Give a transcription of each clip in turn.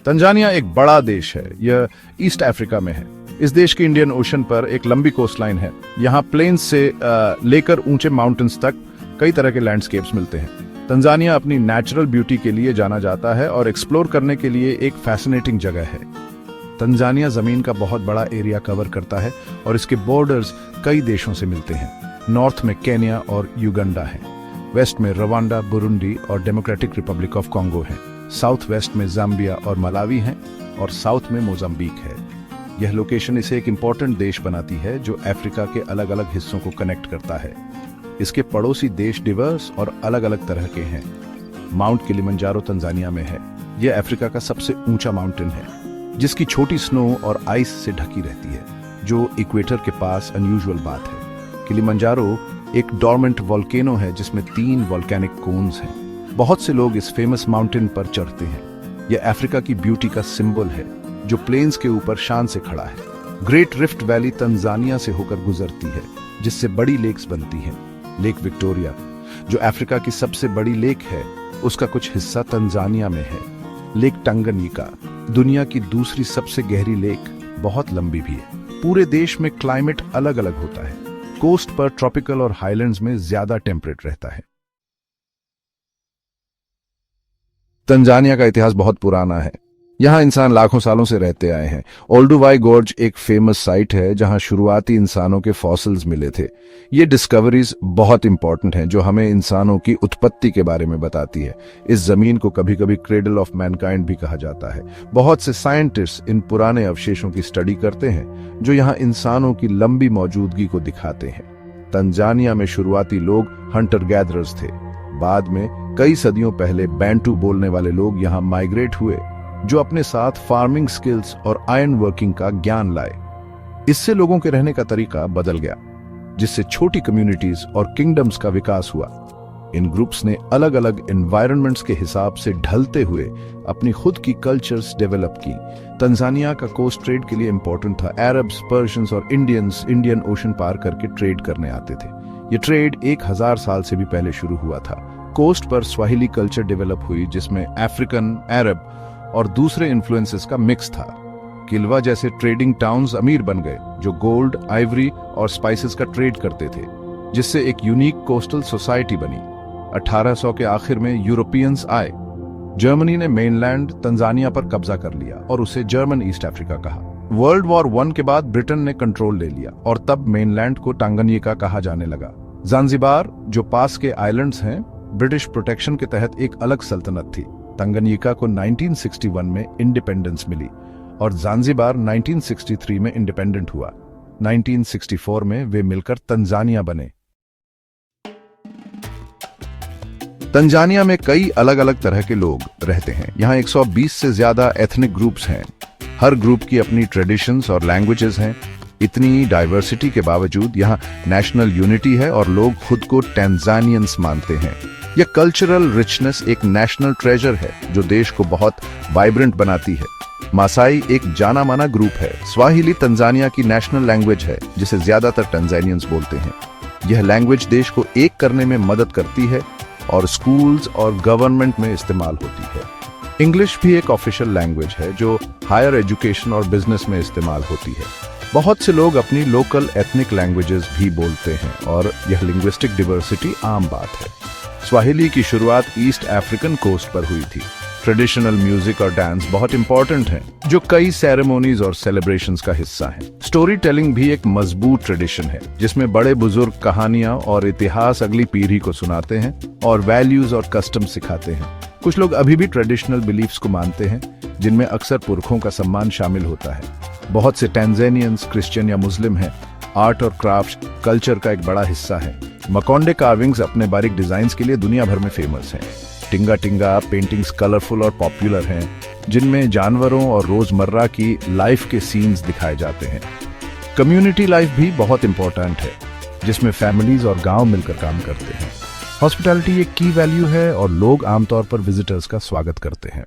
Tanzania एक बड़ा देश है। यह ईस्ट अफ्रीका में है। इस देश की इंडियन ओशन पर एक लंबी कोस्टलाइन है। यहाँ प्लेन्स से लेकर ऊंचे माउंटेन्स तक कई तरह के लैंडस्केप्स मिलते हैं। तंजानिया अपनी नेचुरल ब्यूटी के लिए जाना जाता है और एक्सप्लोर करने के लिए एक फैसिनेटिंग जगह है। तंजानिया जमीन का बहुत बड़ा एरिया कवर करता है और इसके बॉर्डर्स कई देशों से मिलते हैं। नॉर्थ में केन्या और युगांडा है, वेस्ट में रवांडा, बुरुंडी और डेमोक्रेटिक रिपब्लिक ऑफ कॉन्गो है, साउथ वेस्ट में जाम्बिया और मलावी हैं और साउथ में मोजाम्बिक है। यह लोकेशन इसे एक इम्पोर्टेंट देश बनाती है जो अफ्रीका के अलग अलग हिस्सों को कनेक्ट करता है। इसके पड़ोसी देश डिवर्स और अलग अलग तरह के हैं। माउंट किलिमंजारो तंजानिया में है। यह अफ्रीका का सबसे ऊंचा माउंटेन है जिसकी छोटी स्नो और आइस से ढकी रहती है, जो इक्वेटर के पास अनयूजुअल बात है। किलिमंजारो एक डॉर्मेंट वोल्केनो है जिसमें 3 वोल्केनिक कोन्स हैं। बहुत से लोग इस फेमस माउंटेन पर चढ़ते हैं। यह अफ्रीका की ब्यूटी का सिंबल है जो प्लेन्स के ऊपर शान से खड़ा है। ग्रेट रिफ्ट वैली तंजानिया से होकर गुजरती है जिससे बड़ी लेक्स बनती हैं। लेक विक्टोरिया जो अफ्रीका की सबसे बड़ी लेक है, उसका कुछ हिस्सा तंजानिया में है। लेक टंगन्यिका दुनिया की दूसरी सबसे गहरी लेक, बहुत लंबी भी है। पूरे देश में क्लाइमेट अलग अलग होता है। कोस्ट पर ट्रॉपिकल और हाईलैंड्स में ज्यादा टेम्परेट रहता है। तंजानिया का इतिहास बहुत पुराना है। यहाँ इंसान लाखों सालों से रहते आए हैं। ओल्डुवाई गोर्ज एक फेमस साइट है जहाँ शुरुआती इंसानों के फॉसिल्स मिले थे। ये डिस्कवरीज बहुत इंपॉर्टेंट हैं जो हमें इंसानों की उत्पत्ति के बारे में बताती है। इस जमीन को कभी कभी क्रेडल ऑफ मैनकाइंड भी कहा जाता है। बहुत से साइंटिस्ट इन पुराने अवशेषों की स्टडी करते हैं जो यहाँ इंसानों की लंबी मौजूदगी को दिखाते हैं। तंजानिया में शुरुआती लोग हंटर गैदरर्स थे। बाद में कई सदियों पहले बैंटू बोलने वाले लोग यहाँ माइग्रेट हुए जो अपने साथ फार्मिंग स्किल्स और आयरन वर्किंग का ज्ञान लाए। इससे लोगों के रहने का तरीका बदल गया, जिससे छोटी कम्युनिटीज और किंगडम्स का विकास हुआ। इन ग्रुप्स ने अलग अलग एनवायरनमेंट्स के हिसाब से ढलते हुए अपनी खुद की कल्चर्स डेवलप की। तंजानिया का कोस्ट ट्रेड के लिए इंपॉर्टेंट था। अरब्स, पर्शियंस और इंडियंस इंडियन ओशन पार करके ट्रेड करने आते थे। ये ट्रेड 1000 साल से भी पहले शुरू हुआ था। कोस्ट पर स्वाहिली कल्चर डेवलप हुई जिसमें अफ्रीकन, अरब और दूसरे इन्फ्लुएंसेस का मिक्स था। किल्वा जैसे ट्रेडिंग टाउन्स अमीर बन गए जो गोल्ड, आइवरी और स्पाइसेस का ट्रेड करते थे, जिससे एक यूनिक कोस्टल सोसाइटी बनी। 1800 के आखिर में यूरोपियंस आए। जर्मनी ने मेनलैंड तंजानिया पर कब्जा कर लिया और उसे जर्मन ईस्ट अफ्रीका कहा। वर्ल्ड वॉर 1 के बाद ब्रिटेन ने कंट्रोल ले लिया और तब मेनलैंड को टांगन्यिका कहा जाने लगा। ज़ांज़िबार जो पास के आइलैंड्स हैं, ब्रिटिश प्रोटेक्शन के तहत एक अलग सल्तनत थी। तंगन्यिका को 1961 में इंडिपेंडेंस मिली और ज़ांज़िबार 1963 में इंडिपेंडेंट हुआ। 1964 में वे मिलकर तंजानिया बने। तंजानिया में कई अलग अलग तरह के लोग रहते हैं। यहाँ 120 से ज्यादा एथनिक ग्रुप्स हैं। हर ग्रुप की अपनी ट्रेडिशंस और लैंग्वेजेस हैं। इतनी डाइवर्सिटी के बावजूद यहाँ नेशनल यूनिटी है और लोग खुद को टैंजानियंस मानते हैं। यह कल्चरल रिचनेस एक नेशनल ट्रेजर है जो देश को बहुत वाइब्रेंट बनाती है। मासाई एक जाना माना ग्रुप है। स्वाहिली तंजानिया की नेशनल लैंग्वेज है जिसे ज्यादातर टंजानियंस बोलते हैं। यह लैंग्वेज देश को एक करने में मदद करती है और स्कूल्स और गवर्नमेंट में इस्तेमाल होती है। इंग्लिश भी एक ऑफिशियल लैंग्वेज है जो हायर एजुकेशन और बिजनेस में इस्तेमाल होती है। बहुत से लोग अपनी लोकल एथनिक लैंग्वेजेस भी बोलते हैं और यह लिंग्विस्टिक डिवर्सिटी आम बात है। स्वाहिली की शुरुआत ईस्ट अफ्रीकन कोस्ट पर हुई थी। ट्रेडिशनल म्यूजिक और डांस बहुत इंपॉर्टेंट हैं, जो कई सेरेमोनीज और सेलिब्रेशंस का हिस्सा हैं। स्टोरी टेलिंग भी एक मजबूत ट्रेडिशन है जिसमें बड़े बुजुर्ग कहानियां और इतिहास अगली पीढ़ी को सुनाते हैं और वैल्यूज और कस्टम सिखाते हैं। कुछ लोग अभी भी ट्रेडिशनल बिलीफ्स को मानते हैं जिनमें अक्सर पुरखों का सम्मान शामिल होता है। बहुत से टैंजानियंस क्रिश्चियन या मुस्लिम हैं। आर्ट और क्राफ्ट कल्चर का एक बड़ा हिस्सा है। मकोंडे कार्विंग्स अपने बारीक डिजाइन्स के लिए दुनिया भर में फेमस हैं। टिंगा टिंगा पेंटिंग्स कलरफुल और पॉपुलर हैं जिनमें जानवरों और रोजमर्रा की लाइफ के सीन्स दिखाए जाते हैं। कम्युनिटी लाइफ भी बहुत इंपॉर्टेंट है जिसमें फैमिलीज और गांव मिलकर काम करते हैं। हॉस्पिटैलिटी एक की वैल्यू है और लोग आमतौर पर विजिटर्स का स्वागत करते हैं।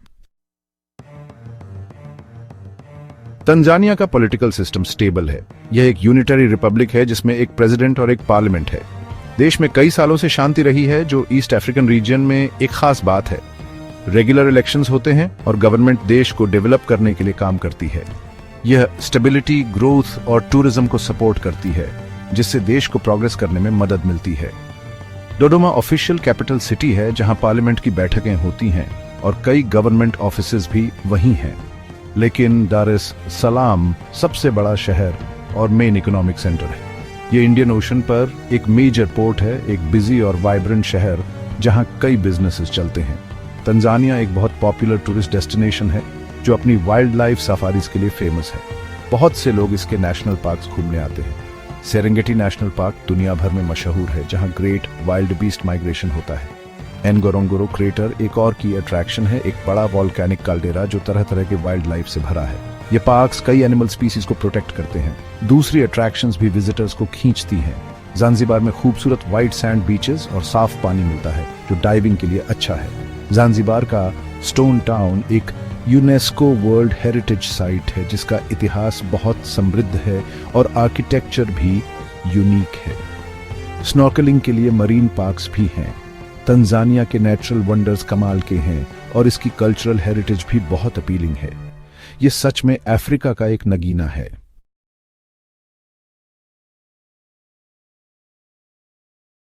तंजानिया का पॉलिटिकल सिस्टम स्टेबल है। यह एक यूनिटरी रिपब्लिक है जिसमें एक प्रेसिडेंट और एक पार्लियामेंट है। देश में कई सालों से शांति रही है जो ईस्ट अफ्रीकन रीजन में एक खास बात है। रेगुलर इलेक्शंस होते हैं और गवर्नमेंट देश को डेवलप करने के लिए काम करती है। यह स्टेबिलिटी, ग्रोथ और टूरिज्म को सपोर्ट करती है, जिससे देश को प्रोग्रेस करने में मदद मिलती है। डोडोमा ऑफिशियल कैपिटल सिटी है, जहां पार्लियामेंट की बैठकें होती हैं और कई गवर्नमेंट ऑफिसेज भी वहीं हैं। लेकिन दार एस सलाम सबसे बड़ा शहर और मेन इकोनॉमिक सेंटर है। ये इंडियन ओशन पर एक मेजर पोर्ट है, एक बिजी और वाइब्रेंट शहर जहां कई बिजनेसेस चलते हैं। तंजानिया एक बहुत पॉपुलर टूरिस्ट डेस्टिनेशन है जो अपनी वाइल्ड लाइफ सफारीज के लिए फेमस है। बहुत से लोग इसके नेशनल पार्क्स घूमने आते हैं। सेरेंगेटी नेशनल पार्क दुनिया भर में मशहूर है, जहां ग्रेट वाइल्ड बीस्ट माइग्रेशन होता है। एनगोरोंगोरो क्रेटर एक और की अट्रैक्शन है, एक बड़ा वॉल्केनिक कैल्डेरा जो तरह तरह के वाइल्ड लाइफ से भरा है। ये पार्क्स कई एनिमल स्पीसीज को प्रोटेक्ट करते हैं। दूसरी अट्रैक्शंस भी विजिटर्स को खींचती हैं। ज़ांज़िबार में खूबसूरत व्हाइट सैंड बीचेस और साफ पानी मिलता है, जो डाइविंग के लिए अच्छा है। ज़ांज़िबार का स्टोन टाउन एक यूनेस्को वर्ल्ड हेरिटेज साइट है, जिसका इतिहास बहुत समृद्ध है और आर्किटेक्चर भी यूनिक है। स्नॉर्कलिंग के लिए मरीन पार्क्स भी हैं। तंजानिया के नेचुरल वंडर्स कमाल के हैं और इसकी कल्चरल हेरिटेज भी बहुत अपीलिंग है। ये सच में अफ्रीका का एक नगीना है।